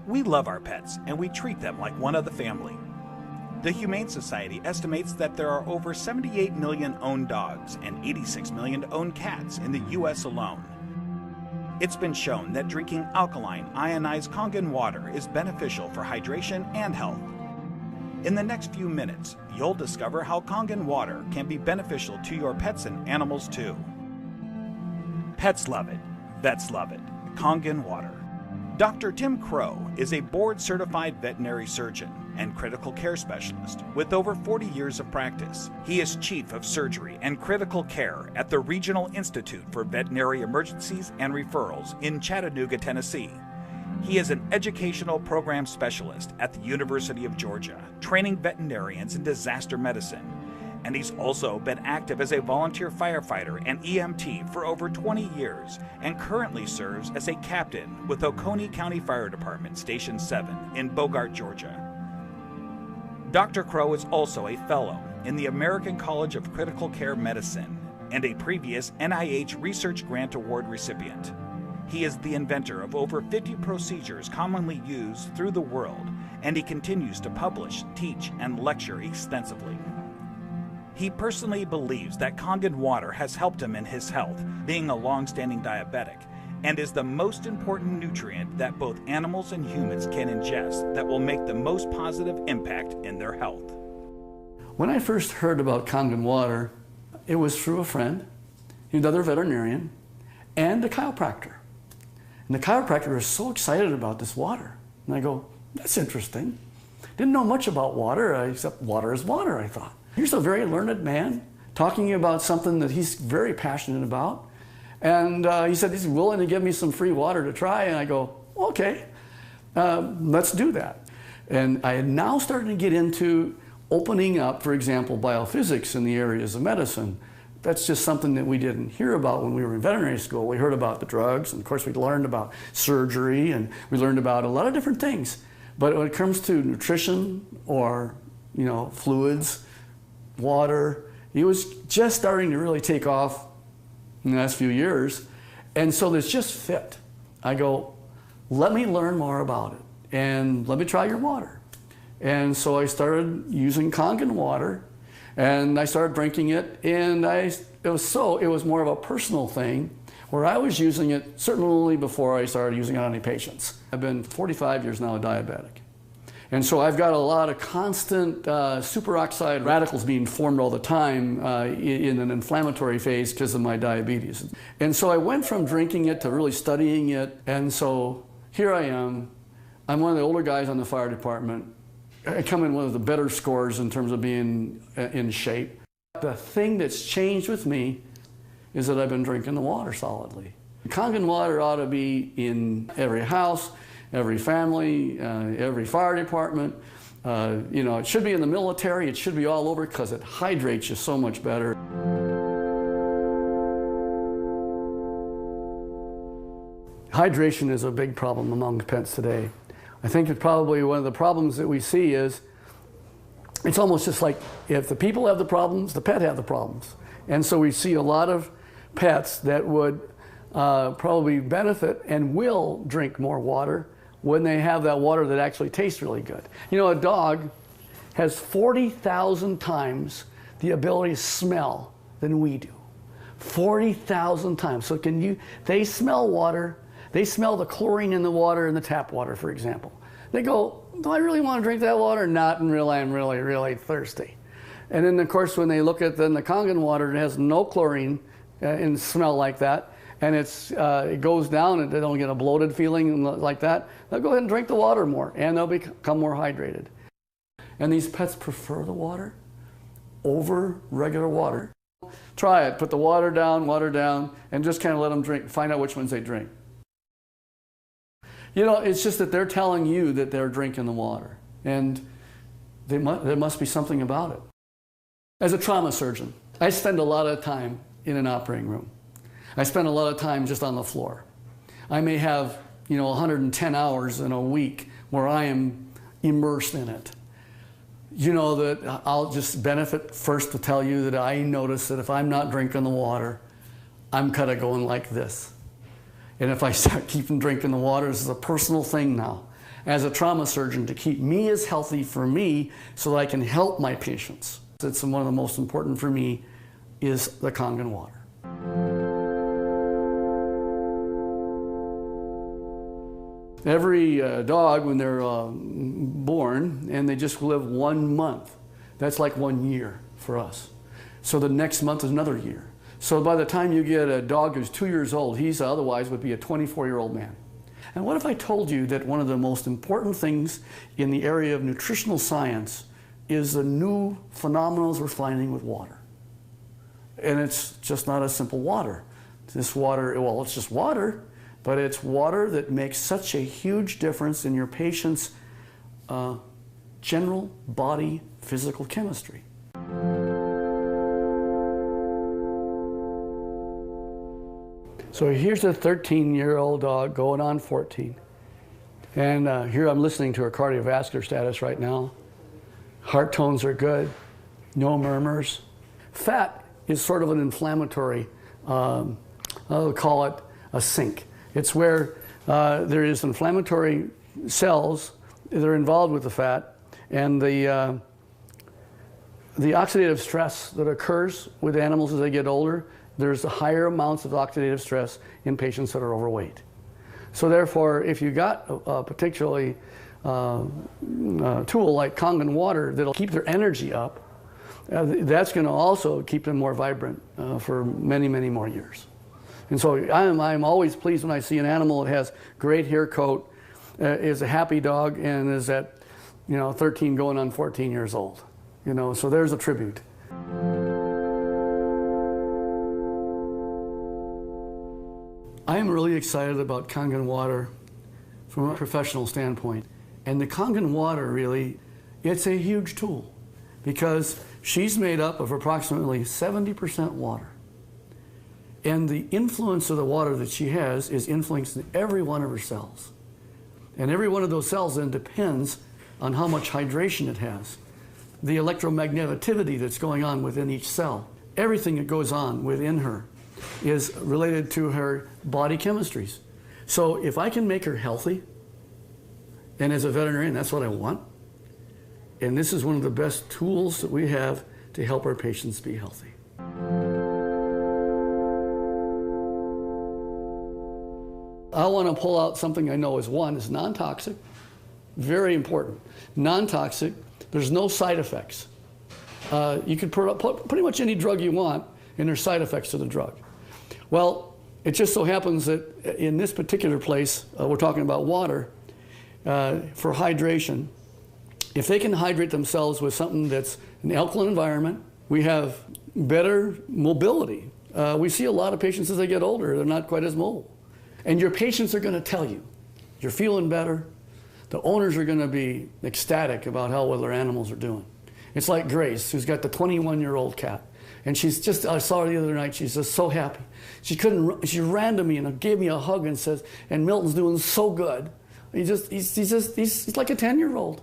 We love our pets, and we treat them like one of the family. The Humane Society estimates that there are over 78 million owned dogs and 86 million owned cats in the U.S. alone. It's been shown that drinking alkaline, ionized Kangen water is beneficial for hydration and health. In the next few minutes, you'll discover how Kangen water can be beneficial to your pets and animals too. Pets love it. Vets love it. Kangen water. Dr. Tim Crowe is a board-certified veterinary surgeon and critical care specialist with over 40 years of practice. He is Chief of Surgery and Critical Care at the Regional Institute for Veterinary Emergencies and Referrals in Chattanooga, Tennessee. He is an educational program specialist at the University of Georgia, training veterinarians in disaster medicine. And he's also been active as a volunteer firefighter and EMT for over 20 years and currently serves as a captain with Oconee County Fire Department Station 7 in Bogart, Georgia. Dr. Crowe is also a fellow in the American College of Critical Care Medicine and a previous NIH Research Grant Award recipient. He is the inventor of over 50 procedures commonly used through the world, and he continues to publish, teach, and lecture extensively. He personally believes that Kangen water has helped him in his health, being a long-standing diabetic, and is the most important nutrient that both animals and humans can ingest that will make the most positive impact in their health. When I first heard about Kangen water, it was through a friend, another veterinarian, and a chiropractor. And the chiropractor was so excited about this water. And I go, that's interesting. Didn't know much about water, except water is water, I thought. Here's a very learned man talking about something that he's very passionate about. And he said he's willing to give me some free water to try. And I go, okay, let's do that. And I had now started to get into opening up, for example, biophysics in the areas of medicine. That's just something that we didn't hear about when we were in veterinary school. We heard about the drugs, and of course we learned about surgery, and we learned about a lot of different things. But when it comes to nutrition or, fluids, water, it was just starting to really take off in the last few years. And so this just fit. I go, let me learn more about it and let me try your water. And so I started using Kangen water and I started drinking it, and it was more of a personal thing where I was using it certainly before I started using it on any patients. I've been 45 years now a diabetic. And so I've got a lot of constant superoxide radicals being formed all the time in an inflammatory phase because of my diabetes. And so I went from drinking it to really studying it. And so here I am. I'm one of the older guys on the fire department. I come in one of the better scores in terms of being in shape. The thing that's changed with me is that I've been drinking the water solidly. Kangen water ought to be in every house, every family, every fire department. It should be in the military. It should be all over because it hydrates you so much better. Hydration is a big problem among pets today. I think that probably one of the problems that we see is it's almost just like if the people have the problems, the pet have the problems. And so we see a lot of pets that would probably benefit and will drink more water when they have that water that actually tastes really good. A dog has 40,000 times the ability to smell than we do. 40,000 times. So they smell water, they smell the chlorine in the water in the tap water, for example. They go, do I really want to drink that water? Not until I'm really, really thirsty. And then of course when they look at the Kangen water, it has no chlorine and smell like that. And it goes down and they don't get a bloated feeling like that, they'll go ahead and drink the water more and they'll become more hydrated. And these pets prefer the water over regular water. Try it, put the water down, and just kind of let them drink, find out which ones they drink. It's just that they're telling you that they're drinking the water, and there must be something about it. As a trauma surgeon, I spend a lot of time in an operating room. I spend a lot of time just on the floor. I may have, 110 hours in a week where I am immersed in it. That I'll just benefit first to tell you that I notice that if I'm not drinking the water, I'm kind of going like this. And if I start keeping drinking the water, this is a personal thing now. as a trauma surgeon to keep me as healthy for me so that I can help my patients. It's one of the most important for me is the Kangen water. Every dog, when they're born and they just live 1 month, that's like 1 year for us. So the next month is another year. So by the time you get a dog who's 2 years old, he's otherwise would be a 24-year-old man. And what if I told you that one of the most important things in the area of nutritional science is the new phenomena we're finding with water? And it's just not a simple water. This water, well, it's just water, but it's water that makes such a huge difference in your patient's general body physical chemistry. So here's a 13-year-old dog going on 14. And here I'm listening to her cardiovascular status right now. Heart tones are good, no murmurs. Fat is sort of an inflammatory, I'll call it a sink. It's where there is inflammatory cells that are involved with the fat, and the oxidative stress that occurs with animals as they get older, there's higher amounts of oxidative stress in patients that are overweight. So therefore, if you got a particularly tool like Kangen water that'll keep their energy up, that's going to also keep them more vibrant for many, many more years. And so I'm always pleased when I see an animal that has great hair coat, is a happy dog, and is at 13 going on 14 years old. So there's a tribute. I am really excited about Kangen water from a professional standpoint. And the Kangen water really, it's a huge tool because she's made up of approximately 70% water. And the influence of the water that she has is influencing every one of her cells. And every one of those cells then depends on how much hydration it has, the electromagneticity that's going on within each cell. Everything that goes on within her is related to her body chemistries. So if I can make her healthy, and as a veterinarian, that's what I want, and this is one of the best tools that we have to help our patients be healthy. I want to pull out something I know is non-toxic, very important. Non-toxic, there's no side effects. You can put pretty much any drug you want, and there's side effects to the drug. Well, it just so happens that in this particular place, we're talking about water, for hydration. If they can hydrate themselves with something that's an alkaline environment, we have better mobility. We see a lot of patients as they get older, they're not quite as mobile. And your patients are going to tell you, you're feeling better. The owners are going to be ecstatic about how well their animals are doing. It's like Grace, who's got the 21-year-old cat. And she's just, I saw her the other night, she's just so happy. She ran to me and gave me a hug and says, and Milton's doing so good. He's like a 10-year-old.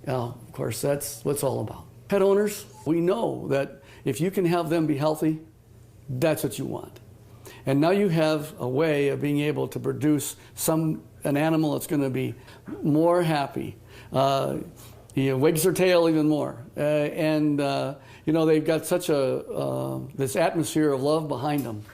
Of course, that's what it's all about. Pet owners, we know that if you can have them be healthy, that's what you want. And now you have a way of being able to produce an animal that's going to be more happy. Wags their tail even more. They've got such this atmosphere of love behind them.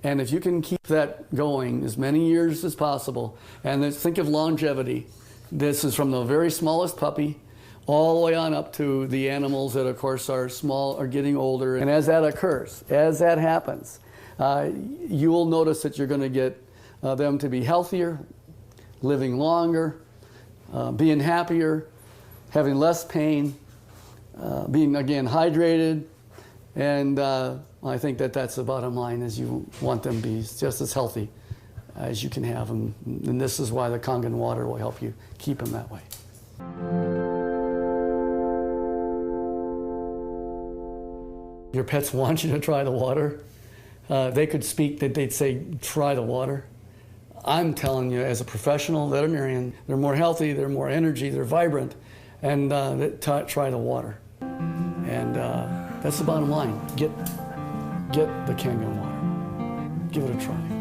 And if you can keep that going as many years as possible, and then think of longevity. This is from the very smallest puppy all the way on up to the animals that, of course, are small, are getting older. And as that occurs, as that happens, you will notice that you're going to get them to be healthier, living longer, being happier, having less pain, being, again, hydrated. And I think that that's the bottom line, is you want them to be just as healthy as you can have them. And this is why the Kangen water will help you keep them that way. Your pets want you to try the water. They could speak, that they'd say, try the water. I'm telling you, as a professional veterinarian, they're more healthy, they're more energy, they're vibrant, and try the water. And that's the bottom line. Get the Kangen water. Give it a try.